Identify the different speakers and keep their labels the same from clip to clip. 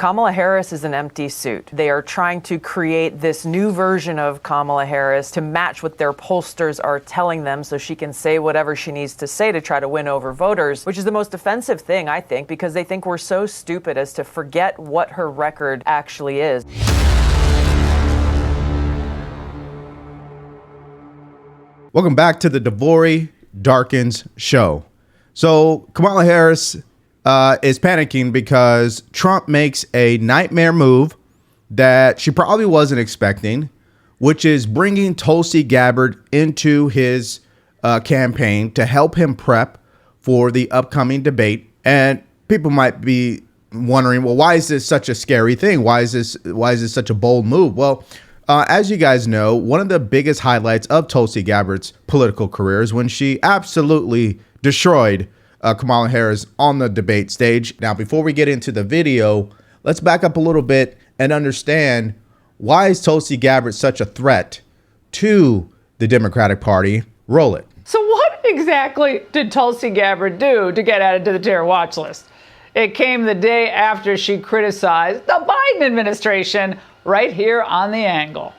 Speaker 1: Kamala Harris is an empty suit. They are trying to create this new version of Kamala Harris to match what their pollsters are telling them so she can say whatever she needs to say to try to win over voters, which is the most offensive thing, I think, because they think we're so stupid as to forget what her record actually is.
Speaker 2: Welcome back to the Devori Darkins Show. So Kamala Harris is panicking because Trump makes a nightmare move that she probably wasn't expecting, which is bringing Tulsi Gabbard into his campaign to help him prep for the upcoming debate. And people might be wondering, well, why is this such a scary thing? Why is this such a bold move? Well, as you guys know, one of the biggest highlights of Tulsi Gabbard's political career is when she absolutely destroyed Kamala Harris on the debate stage. Now, before we get into the video, let's back up a little bit and understand, why is Tulsi Gabbard such a threat to the Democratic Party? Roll it.
Speaker 3: So what exactly did Tulsi Gabbard do to get added to the terror watch list? It came the day after she criticized the Biden administration right here on The Angle.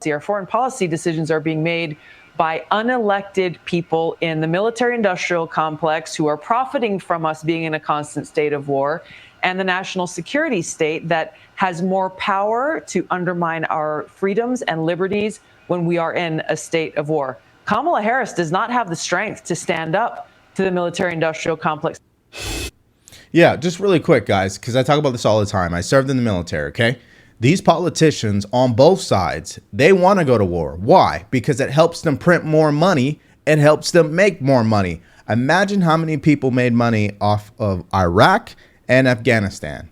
Speaker 1: Our foreign policy decisions are being made by unelected people in the military-industrial complex who are profiting from us being in a constant state of war, and the national security state that has more power to undermine our freedoms and liberties when we are in a state of war. Kamala Harris does not have the strength to stand up to the military-industrial complex.
Speaker 2: Yeah, just really quick, guys, because I talk about this all the time. I served in the military, okay? These politicians on both sides, they want to go to war. Why? Because it helps them print more money. It helps them make more money. Imagine how many people made money off of Iraq and Afghanistan.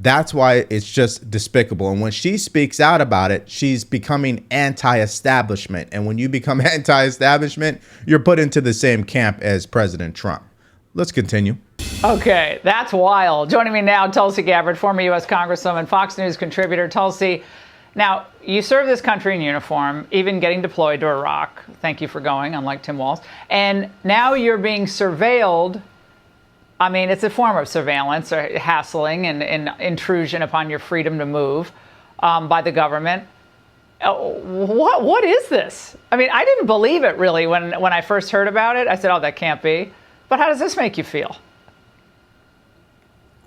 Speaker 2: That's why it's just despicable. And when she speaks out about it, she's becoming anti-establishment. And when you become anti-establishment, you're put into the same camp as President Trump. Let's continue.
Speaker 3: Okay, that's wild. Joining me now, Tulsi Gabbard, former U.S. Congresswoman, Fox News contributor. Tulsi, now, you serve this country in uniform, even getting deployed to Iraq. Thank you for going, unlike Tim Walz. And now you're being surveilled. I mean, it's a form of surveillance or hassling and intrusion upon your freedom to move by the government. What is this? I mean, I didn't believe it, really, when I first heard about it. I said, oh, that can't be. But how does this make you feel?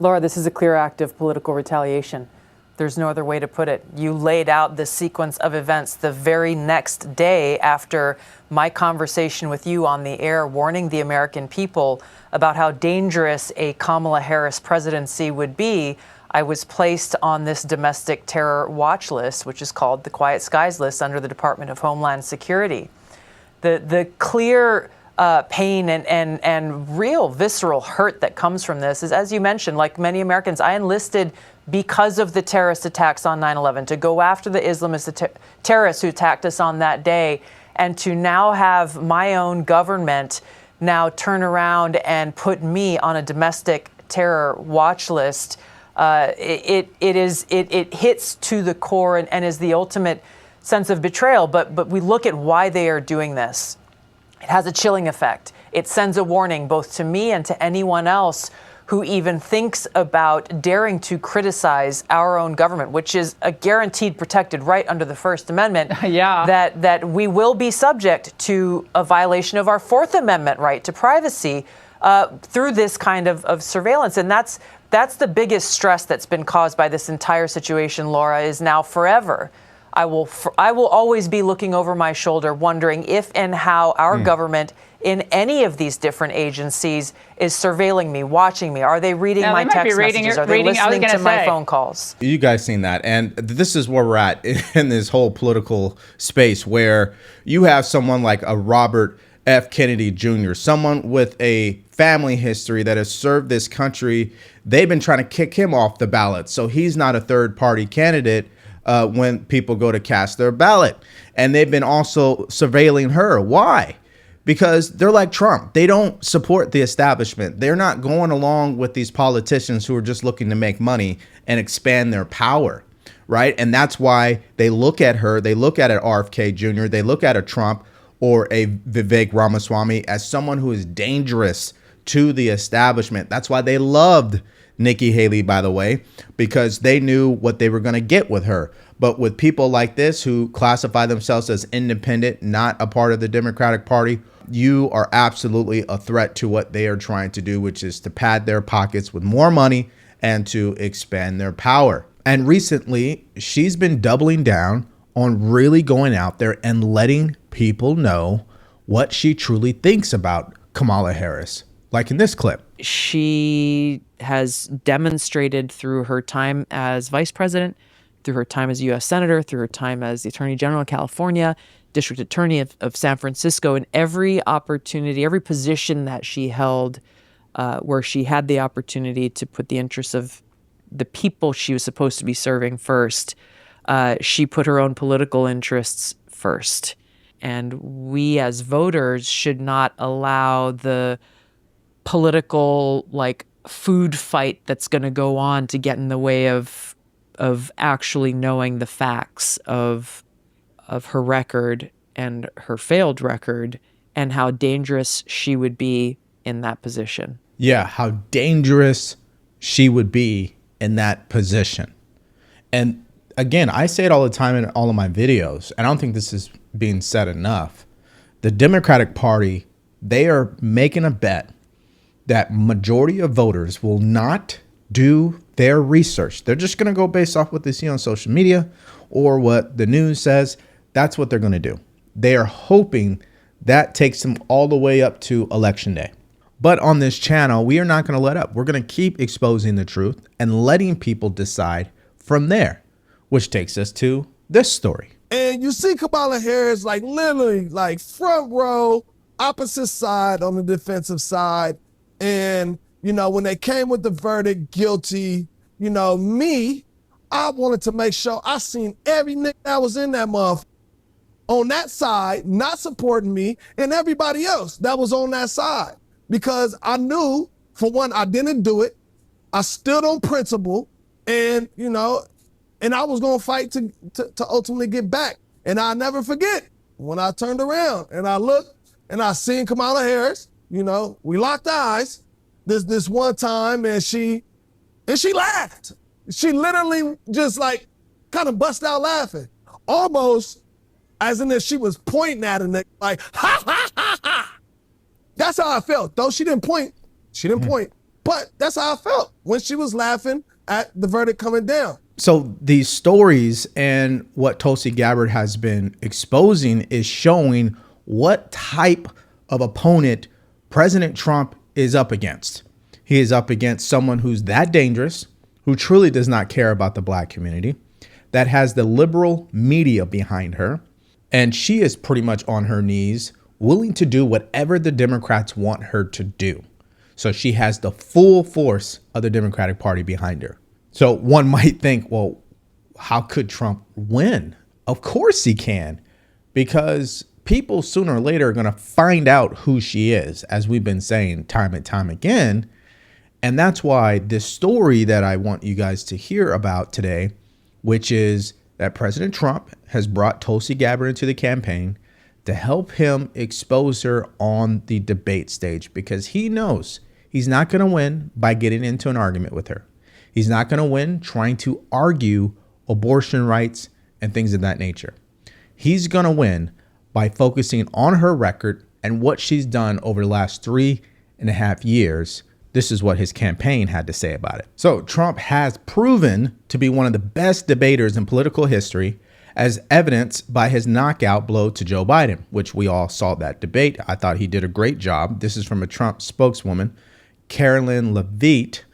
Speaker 1: Laura, this is a clear act of political retaliation. There's no other way to put it. You laid out the sequence of events the very next day after my conversation with you on the air, warning the American people about how dangerous a Kamala Harris presidency would be. I was placed on this domestic terror watch list, which is called the Quiet Skies list under the Department of Homeland Security. The clear pain and real visceral hurt that comes from this is, as you mentioned, like many Americans, I enlisted because of the terrorist attacks on 9/11 to go after the Islamist terrorists who attacked us on that day, and to now have my own government now turn around and put me on a domestic terror watch list. It hits to the core and is the ultimate sense of betrayal. But we look at why they are doing this. It has a chilling effect. It sends a warning both to me and to anyone else who even thinks about daring to criticize our own government, which is a guaranteed protected right under the First Amendment.
Speaker 3: Yeah.
Speaker 1: That we will be subject to a violation of our Fourth Amendment right to privacy through this kind of surveillance. And that's the biggest stress that's been caused by this entire situation, Laura, is now forever. I will always be looking over my shoulder, wondering if and how our government in any of these different agencies is surveilling me, watching me. Are they reading my text messages? Are they listening to my phone calls?
Speaker 2: You guys seen that. And this is where we're at in this whole political space, where you have someone like a Robert F. Kennedy Jr., someone with a family history that has served this country. They've been trying to kick him off the ballot, so he's not a third-party candidate when people go to cast their ballot. And they've been also surveilling her. Why? Because they're like Trump. They don't support the establishment. They're not going along with these politicians who are just looking to make money and expand their power, right? And that's why they look at her. They look at an RFK Jr. They look at a Trump or a Vivek Ramaswamy as someone who is dangerous to the establishment. That's why they loved Nikki Haley, by the way, because they knew what they were going to get with her. But with people like this who classify themselves as independent, not a part of the Democratic Party, you are absolutely a threat to what they are trying to do, which is to pad their pockets with more money and to expand their power. And recently, she's been doubling down on really going out there and letting people know what she truly thinks about Kamala Harris, like in this clip.
Speaker 1: She has demonstrated through her time as vice president, through her time as U.S. Senator, through her time as the Attorney General of California, District Attorney of San Francisco, in every opportunity, every position that she held where she had the opportunity to put the interests of the people she was supposed to be serving first, she put her own political interests first. And we as voters should not allow the political food fight that's going to go on to get in the way of actually knowing the facts of her record and her failed record and how dangerous she would be in that position.
Speaker 2: Yeah, how dangerous she would be in that position. And again, I say it all the time in all of my videos, and I don't think this is being said enough. The Democratic Party, they are making a bet that majority of voters will not do their research. They're just going to go based off what they see on social media or what the news says. That's what they're going to do. They are hoping that takes them all the way up to Election Day. But on this channel, we are not going to let up. We're going to keep exposing the truth and letting people decide from there, which takes us to this story.
Speaker 4: And you see Kamala Harris literally front row, opposite side on the defensive side. And, when they came with the verdict guilty, I wanted to make sure I seen every nigga that was in that month on that side, not supporting me, and everybody else that was on that side. Because I knew, for one, I didn't do it. I stood on principle, and, and I was going to fight to ultimately get back. And I'll never forget when I turned around and I looked and I seen Kamala Harris, we locked eyes this one time, and she laughed. She literally just kind of bust out laughing, almost as in if she was pointing at him ha, ha, ha, ha. That's how I felt. Though she didn't point, but that's how I felt when she was laughing at the verdict coming down.
Speaker 2: So these stories and what Tulsi Gabbard has been exposing is showing what type of opponent President Trump is up against. He is up against someone who's that dangerous, who truly does not care about the black community, that has the liberal media behind her, and she is pretty much on her knees, willing to do whatever the Democrats want her to do. So she has the full force of the Democratic Party behind her. So one might think, well, how could Trump win? Of course he can, because people sooner or later are going to find out who she is, as we've been saying time and time again. And that's why this story that I want you guys to hear about today, which is that President Trump has brought Tulsi Gabbard into the campaign to help him expose her on the debate stage, because he knows he's not going to win by getting into an argument with her. He's not going to win trying to argue abortion rights and things of that nature. He's going to win by focusing on her record and what she's done over the last 3.5 years. This is what his campaign had to say about it. So Trump has proven to be one of the best debaters in political history, as evidenced by his knockout blow to Joe Biden, which we all saw that debate. I thought he did a great job. This is from a Trump spokeswoman, Carolyn Levitt.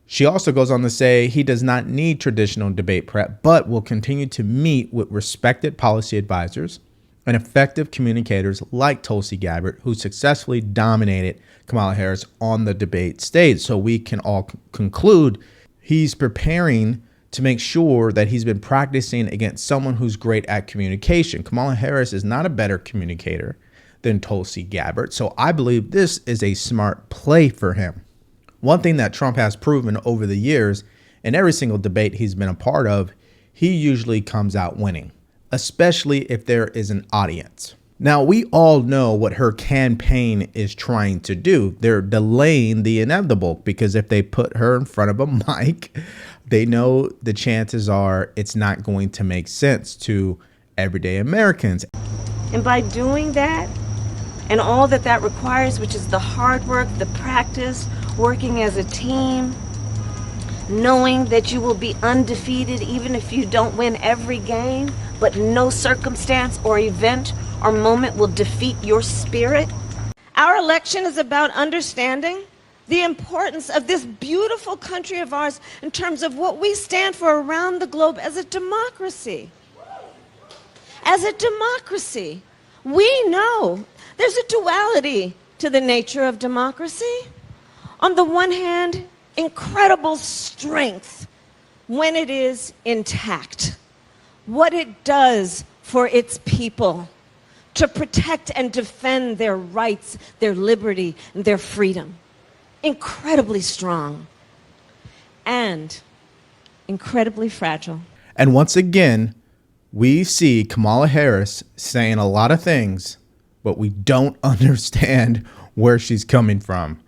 Speaker 2: She also goes on to say he does not need traditional debate prep, but will continue to meet with respected policy advisors and effective communicators like Tulsi Gabbard, who successfully dominated Kamala Harris on the debate stage. So we can all conclude he's preparing to make sure that he's been practicing against someone who's great at communication. Kamala Harris is not a better communicator than Tulsi Gabbard. So I believe this is a smart play for him. One thing that Trump has proven over the years, in every single debate he's been a part of, he usually comes out winning, especially if there is an audience. Now, we all know what her campaign is trying to do. They're delaying the inevitable because if they put her in front of a mic, they know the chances are it's not going to make sense to everyday Americans.
Speaker 5: And by doing that, and all that that requires, which is the hard work, the practice, working as a team, knowing that you will be undefeated even if you don't win every game, but no circumstance or event or moment will defeat your spirit. Our election is about understanding the importance of this beautiful country of ours in terms of what we stand for around the globe as a democracy. As a democracy, we know there's a duality to the nature of democracy. On the one hand, incredible strength when it is intact. What it does for its people to protect and defend their rights, their liberty, and their freedom. Incredibly strong and incredibly fragile.
Speaker 2: And once again, we see Kamala Harris saying a lot of things, but we don't understand where she's coming from.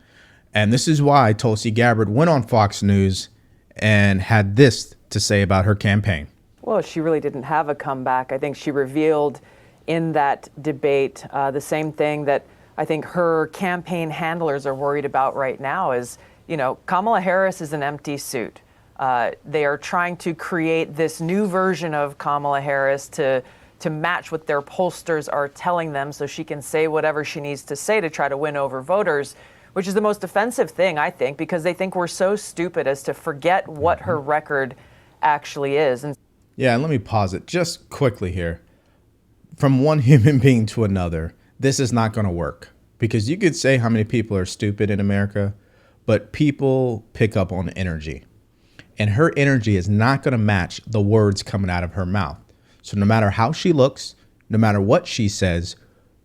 Speaker 2: And this is why Tulsi Gabbard went on Fox News and had this to say about her campaign.
Speaker 1: Well, she really didn't have a comeback. I think she revealed in that debate the same thing that I think her campaign handlers are worried about right now is, you know, Kamala Harris is an empty suit. They are trying to create this new version of Kamala Harris to match what their pollsters are telling them so she can say whatever she needs to say to try to win over voters, which is the most offensive thing, I think, because they think we're so stupid as to forget what her record actually is. And
Speaker 2: yeah, let me pause it just quickly here. From one human being to another, this is not going to work because you could say how many people are stupid in America, but people pick up on energy. And her energy is not going to match the words coming out of her mouth. So no matter how she looks, no matter what she says,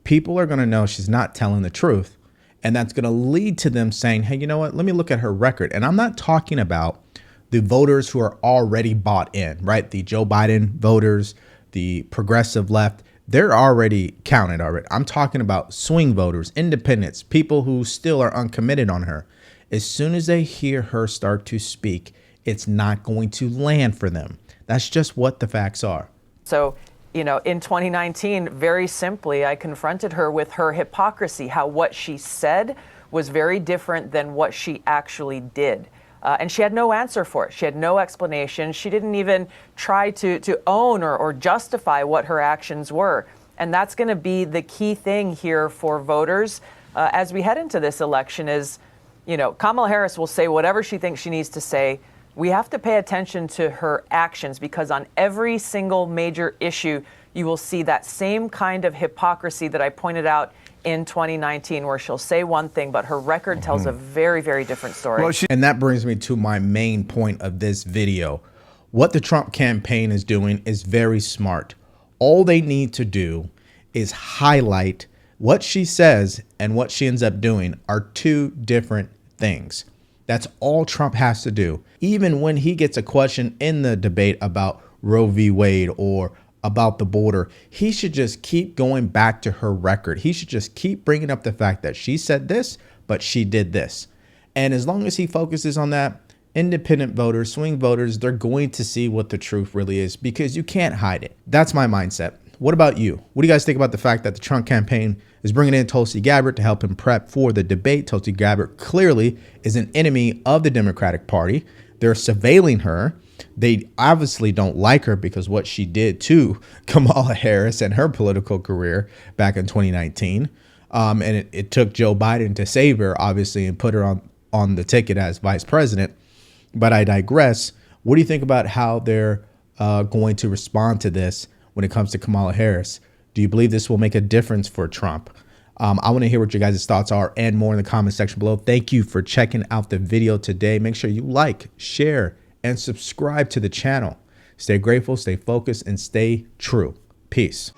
Speaker 2: people are going to know she's not telling the truth. And that's going to lead to them saying, hey, you know what? Let me look at her record. And I'm not talking about the voters who are already bought in, right? The Joe Biden voters, the progressive left, they're already counted already. I'm talking about swing voters, independents, people who still are uncommitted on her. As soon as they hear her start to speak, it's not going to land for them. That's just what the facts are.
Speaker 1: so, you know, in 2019, very simply, I confronted her with her hypocrisy, how what she said was very different than what she actually did. And she had no answer for it. She had no explanation. She didn't even try to own or justify what her actions were. And that's going to be the key thing here for voters as we head into this election is, you know, Kamala Harris will say whatever she thinks she needs to say. We have to pay attention to her actions because on every single major issue, you will see that same kind of hypocrisy that I pointed out in 2019, where she'll say one thing, but her record tells a very, very different story.
Speaker 2: Well, and that brings me to my main point of this video. What the Trump campaign is doing is very smart. All they need to do is highlight what she says and what she ends up doing are two different things. That's all Trump has to do. Even when he gets a question in the debate about Roe v. Wade or about the border, he should just keep going back to her record. He should just keep bringing up the fact that she said this, but she did this. And as long as he focuses on that, independent voters, swing voters, they're going to see what the truth really is because you can't hide it. That's my mindset. What about you? What do you guys think about the fact that the Trump campaign is bringing in Tulsi Gabbard to help him prep for the debate? Tulsi Gabbard clearly is an enemy of the Democratic Party. They're surveilling her. They obviously don't like her because what she did to Kamala Harris and her political career back in 2019. And it took Joe Biden to save her, obviously, and put her on the ticket as vice president. But I digress. What do you think about how they're going to respond to this when it comes to Kamala Harris? Do you believe this will make a difference for Trump? I want to hear what your guys' thoughts are and more in the comment section below. Thank you for checking out the video today. Make sure you like, share, and subscribe to the channel. Stay grateful, stay focused, and stay true. Peace.